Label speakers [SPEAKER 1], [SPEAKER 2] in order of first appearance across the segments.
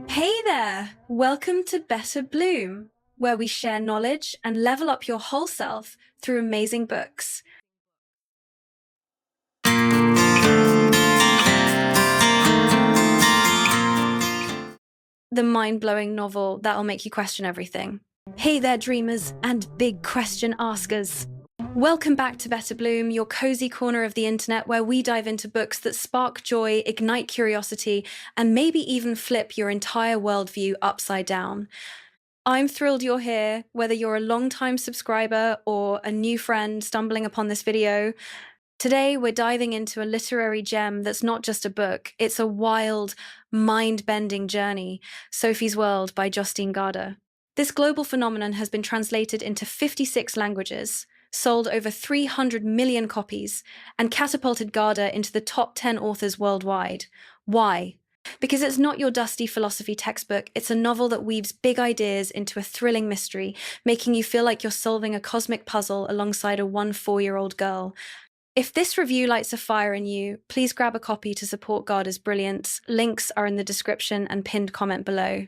[SPEAKER 1] Hey there! Welcome to Better Bloom, where we share knowledge and level up your whole self through amazing books. The mind-blowing novel that'll make you question everything. Hey there, dreamers and big question askers. Welcome back to Better Bloom, your cozy corner of the internet where we dive into books that spark joy, ignite curiosity, and maybe even flip your entire worldview upside down. I'm thrilled you're here, whether you're a long-time subscriber or a new friend stumbling upon this video. Today, we're diving into a literary gem that's not just a book, it's a wild, mind-bending journey, Sophie's World by Jostein Gaarder. This global phenomenon has been translated into 56 languages, sold over 300 million copies, and catapulted Gaarder into the top 10 authors worldwide. Why? Because it's not your dusty philosophy textbook, it's a novel that weaves big ideas into a thrilling mystery, making you feel like you're solving a cosmic puzzle alongside a 4-year-old girl. If this review lights a fire in you, please grab a copy to support Gaarder's brilliance. Links are in the description and pinned comment below.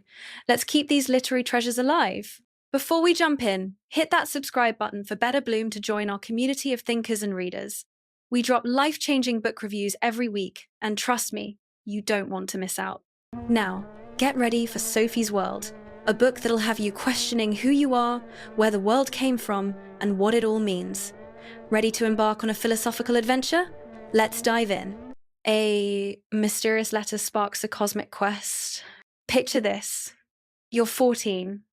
[SPEAKER 1] Let's keep these literary treasures alive. Before we jump in, hit that subscribe button for Better Bloom to join our community of thinkers and readers. We drop life-changing book reviews every week, and trust me, you don't want to miss out. Now, get ready for Sophie's World, a book that'll have you questioning who you are, where the world came from, and what it all means. Ready to embark on a philosophical adventure? Let's dive in. A mysterious letter sparks a cosmic quest. Picture this. You're 14,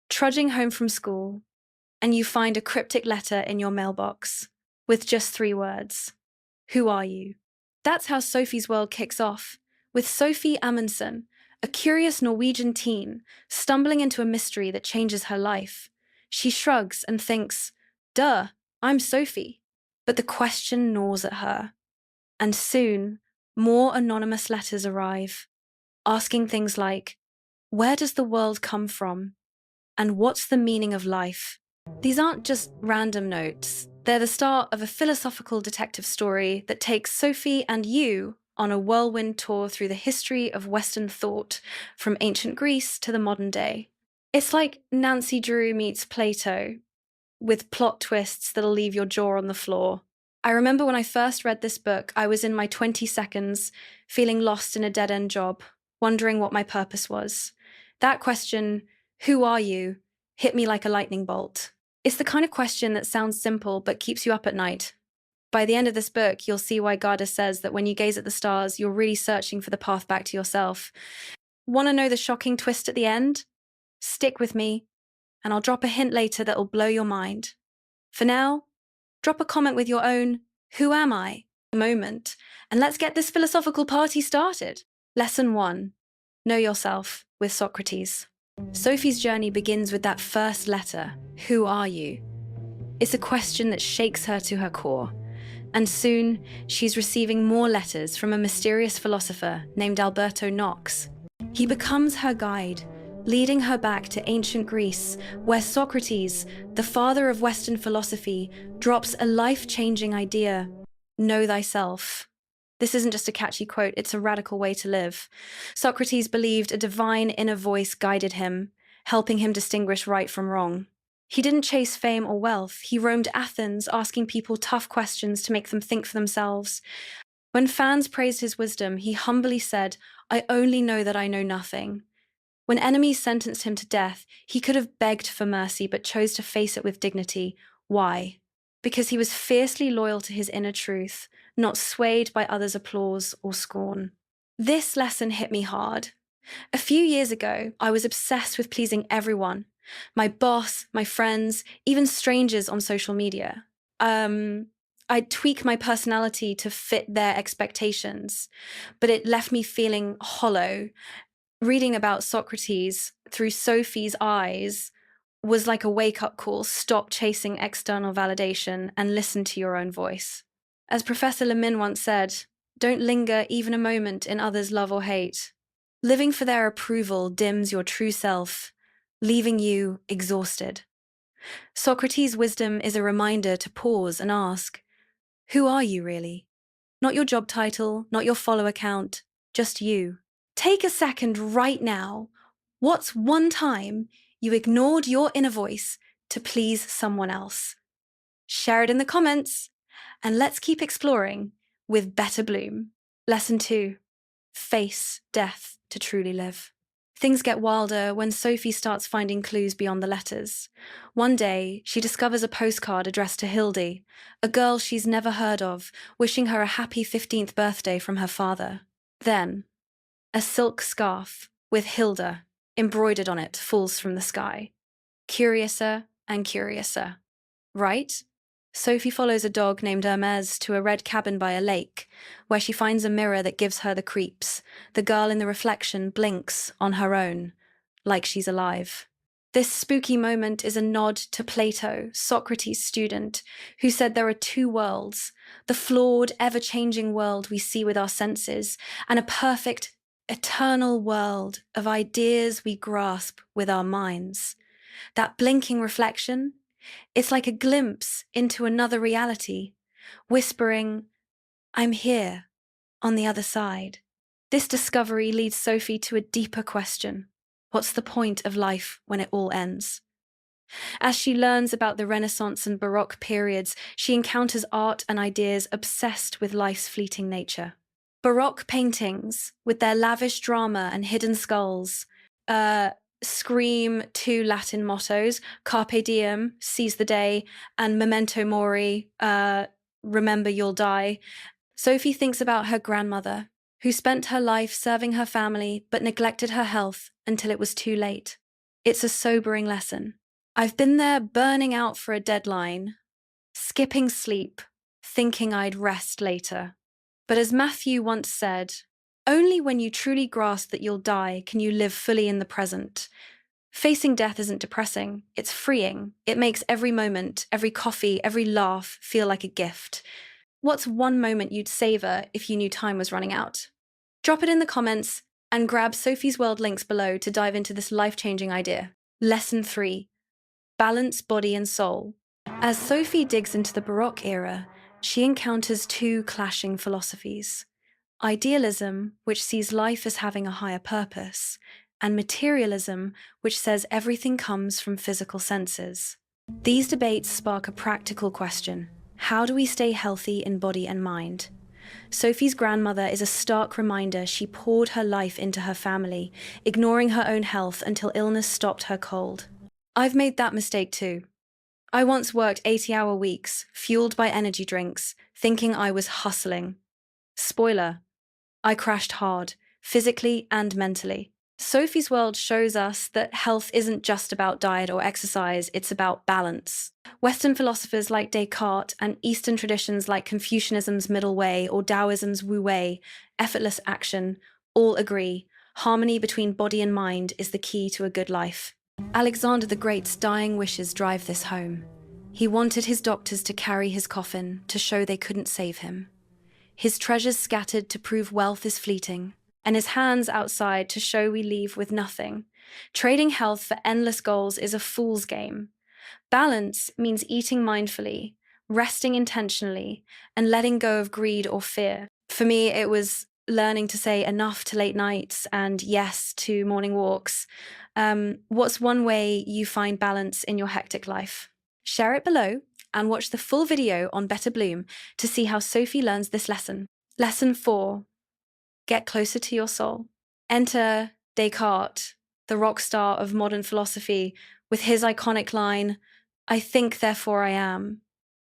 [SPEAKER 1] trudging home from school, and you find a cryptic letter in your mailbox with just 3 words. Who are you? That's how Sophie's World kicks off, with Sophie Amundsen, a curious Norwegian teen, stumbling into a mystery that changes her life. She shrugs and thinks, duh, I'm Sophie. But the question gnaws at her. And soon, more anonymous letters arrive, asking things like, where does the world come from? And what's the meaning of life? These aren't just random notes. They're the start of a philosophical detective story that takes Sophie and you on a whirlwind tour through the history of Western thought, from ancient Greece to the modern day. It's like Nancy Drew meets Plato, with plot twists that'll leave your jaw on the floor. I remember when I first read this book, I was in my 20 seconds, feeling lost in a dead-end job, wondering what my purpose was. That question, who are you, hit me like a lightning bolt. It's the kind of question that sounds simple but keeps you up at night. By the end of this book, you'll see why Gaarder says that when you gaze at the stars, you're really searching for the path back to yourself. Want to know the shocking twist at the end? Stick with me, and I'll drop a hint later that'll blow your mind. For now, drop a comment with your own, who am I? Moment, and let's get this philosophical party started. Lesson 1. Know yourself with Socrates. Sophie's journey begins with that first letter, who are you? It's a question that shakes her to her core. And soon, she's receiving more letters from a mysterious philosopher named Alberto Knox. He becomes her guide, leading her back to ancient Greece, where Socrates, the father of Western philosophy, drops a life-changing idea: know thyself. This isn't just a catchy quote, it's a radical way to live. Socrates believed a divine inner voice guided him, helping him distinguish right from wrong. He didn't chase fame or wealth. He roamed Athens, asking people tough questions to make them think for themselves. When fans praised his wisdom, he humbly said, I only know that I know nothing. When enemies sentenced him to death, he could have begged for mercy but chose to face it with dignity. Why? Because he was fiercely loyal to his inner truth, not swayed by others' applause or scorn. This lesson hit me hard. A few years ago, I was obsessed with pleasing everyone. My boss, my friends, even strangers on social media. I'd tweak my personality to fit their expectations, but it left me feeling hollow. Reading about Socrates through Sophie's eyes was like a wake-up call. Stop chasing external validation and listen to your own voice. As Professor Lemin once said, don't linger even a moment in others' love or hate. Living for their approval dims your true self, leaving you exhausted. Socrates' wisdom is a reminder to pause and ask, who are you really? Not your job title, not your follower count, just you. Take a second right now. What's one time you ignored your inner voice to please someone else? Share it in the comments, and let's keep exploring with Better Bloom. Lesson 2. Face death to truly live. Things get wilder when Sophie starts finding clues beyond the letters. One day, she discovers a postcard addressed to Hildy, a girl she's never heard of, wishing her a happy 15th birthday from her father. Then, a silk scarf with Hilda embroidered on it falls from the sky. Curiouser and curiouser. Right? Sophie follows a dog named Hermes to a red cabin by a lake, where she finds a mirror that gives her the creeps. The girl in the reflection blinks on her own, like she's alive. This spooky moment is a nod to Plato, Socrates' student, who said there are two worlds, the flawed, ever-changing world we see with our senses, and a perfect, eternal world of ideas we grasp with our minds. That blinking reflection, it's like a glimpse into another reality, whispering, "I'm here, on the other side." This discovery leads Sophie to a deeper question. What's the point of life when it all ends? As she learns about the Renaissance and Baroque periods, she encounters art and ideas obsessed with life's fleeting nature. Baroque paintings, with their lavish drama and hidden skulls, scream two Latin mottos, Carpe Diem, seize the day, and Memento Mori, remember you'll die. Sophie thinks about her grandmother, who spent her life serving her family but neglected her health until it was too late. It's a sobering lesson. I've been there burning out for a deadline, skipping sleep, thinking I'd rest later. But as Matthew once said, only when you truly grasp that you'll die can you live fully in the present. Facing death isn't depressing, it's freeing. It makes every moment, every coffee, every laugh feel like a gift. What's one moment you'd savor if you knew time was running out? Drop it in the comments and grab Sophie's World links below to dive into this life-changing idea. Lesson 3. Balance body and soul. As Sophie digs into the Baroque era, she encounters two clashing philosophies. Idealism, which sees life as having a higher purpose, and materialism, which says everything comes from physical senses. These debates spark a practical question. How do we stay healthy in body and mind? Sophie's grandmother is a stark reminder she poured her life into her family, ignoring her own health until illness stopped her cold. I've made that mistake too. I once worked 80-hour weeks, fueled by energy drinks, thinking I was hustling. Spoiler, I crashed hard, physically and mentally. Sophie's World shows us that health isn't just about diet or exercise, it's about balance. Western philosophers like Descartes and Eastern traditions like Confucianism's Middle Way or Taoism's Wu Wei, effortless action, all agree harmony between body and mind is the key to a good life. Alexander the Great's dying wishes drive this home. He wanted his doctors to carry his coffin to show they couldn't save him. His treasures scattered to prove wealth is fleeting, and his hands outside to show we leave with nothing. Trading health for endless goals is a fool's game. Balance means eating mindfully, resting intentionally, and letting go of greed or fear. For me, it was learning to say enough to late nights and yes to morning walks. What's one way you find balance in your hectic life? Share it below and watch the full video on Better Bloom to see how Sophie learns this lesson. Lesson 4. Get closer to your soul. Enter Descartes, the rock star of modern philosophy, with his iconic line, "I think, therefore I am."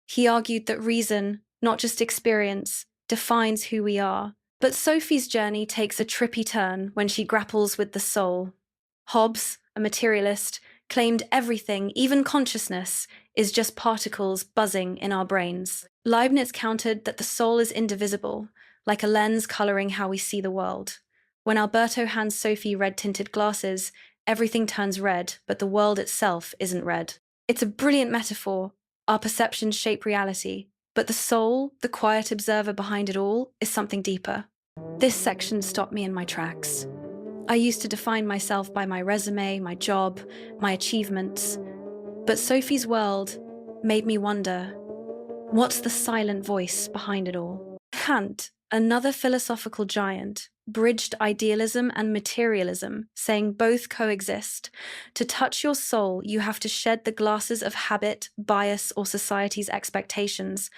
[SPEAKER 1] He argued that reason, not just experience, defines who we are. But Sophie's journey takes a trippy turn when she grapples with the soul. Hobbes, a materialist, claimed everything, even consciousness, is just particles buzzing in our brains. Leibniz countered that the soul is indivisible, like a lens coloring how we see the world. When Alberto hands Sophie red-tinted glasses, everything turns red, but the world itself isn't red. It's a brilliant metaphor. Our perceptions shape reality, but the soul, the quiet observer behind it all, is something deeper. This section stopped me in my tracks. I used to define myself by my resume, my job, my achievements. But Sophie's World made me wonder, what's the silent voice behind it all? Kant, another philosophical giant, bridged idealism and materialism, saying both coexist. To touch your soul, you have to shed the glasses of habit, bias, or society's expectations.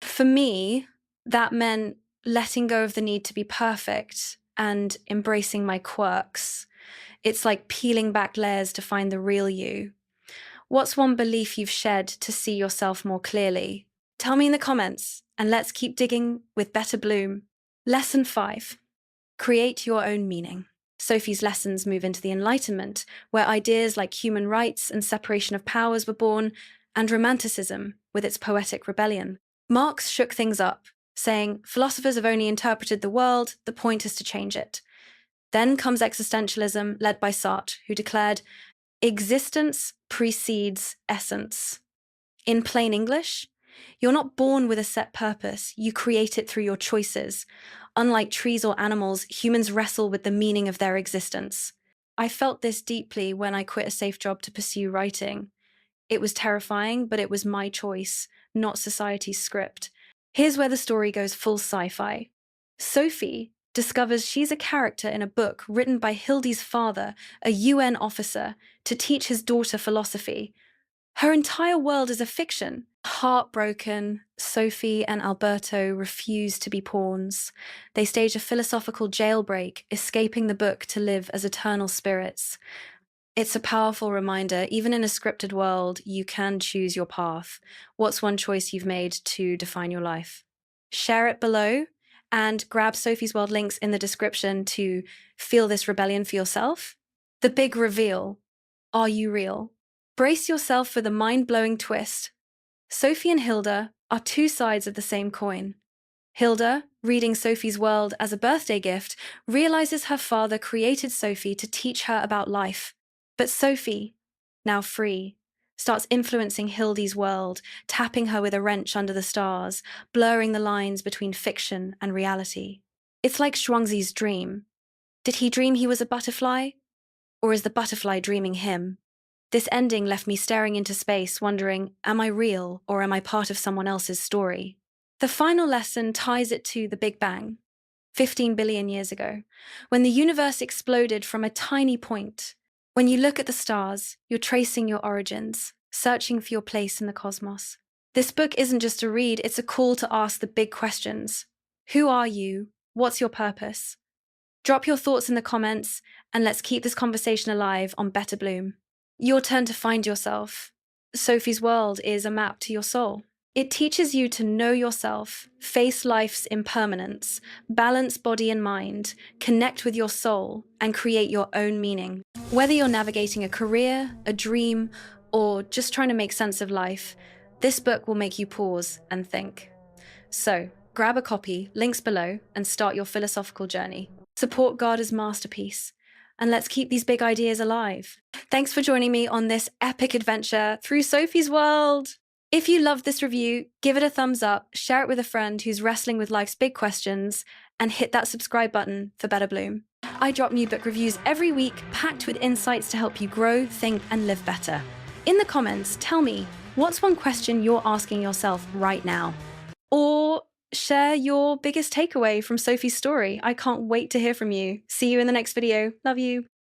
[SPEAKER 1] For me, that meant letting go of the need to be perfect and embracing my quirks. It's like peeling back layers to find the real you. What's one belief you've shed to see yourself more clearly? Tell me in the comments, and let's keep digging with Better Bloom. Lesson 5. Create your own meaning. Sophie's lessons move into the Enlightenment, where ideas like human rights and separation of powers were born, and Romanticism, with its poetic rebellion. Marx shook things up, saying, philosophers have only interpreted the world, the point is to change it. Then comes existentialism, led by Sartre, who declared, existence precedes essence. In plain English, you're not born with a set purpose, you create it through your choices. Unlike trees or animals, humans wrestle with the meaning of their existence. I felt this deeply when I quit a safe job to pursue writing. It was terrifying, but it was my choice, not society's script. Here's where the story goes full sci-fi. Sophie discovers she's a character in a book written by Hildy's father, a UN officer, to teach his daughter philosophy. Her entire world is a fiction. Heartbroken, Sophie and Alberto refuse to be pawns. They stage a philosophical jailbreak, escaping the book to live as eternal spirits. It's a powerful reminder, even in a scripted world, you can choose your path. What's one choice you've made to define your life? Share it below and grab Sophie's World links in the description to feel this rebellion for yourself. The big reveal. Are you real? Brace yourself for the mind-blowing twist. Sophie and Hilda are two sides of the same coin. Hilda, reading Sophie's World as a birthday gift, realizes her father created Sophie to teach her about life. But Sophie, now free, starts influencing Hildy's world, tapping her with a wrench under the stars, blurring the lines between fiction and reality. It's like Shuangzi's dream. Did he dream he was a butterfly? Or is the butterfly dreaming him? This ending left me staring into space, wondering, am I real or am I part of someone else's story? The final lesson ties it to the Big Bang, 15 billion years ago, when the universe exploded from a tiny point. When you look at the stars, you're tracing your origins, searching for your place in the cosmos. This book isn't just a read, it's a call to ask the big questions. Who are you? What's your purpose? Drop your thoughts in the comments, and let's keep this conversation alive on Better Bloom. Your turn to find yourself. Sophie's World is a map to your soul. It teaches you to know yourself, face life's impermanence, balance body and mind, connect with your soul, and create your own meaning. Whether you're navigating a career, a dream, or just trying to make sense of life, this book will make you pause and think. So, grab a copy, links below, and start your philosophical journey. Support Gaarder's masterpiece, and let's keep these big ideas alive. Thanks for joining me on this epic adventure through Sophie's World. If you loved this review, give it a thumbs up, share it with a friend who's wrestling with life's big questions, and hit that subscribe button for Better Bloom. I drop new book reviews every week, packed with insights to help you grow, think, and live better. In the comments, tell me, what's one question you're asking yourself right now? Or share your biggest takeaway from Sophie's story. I can't wait to hear from you. See you in the next video. Love you.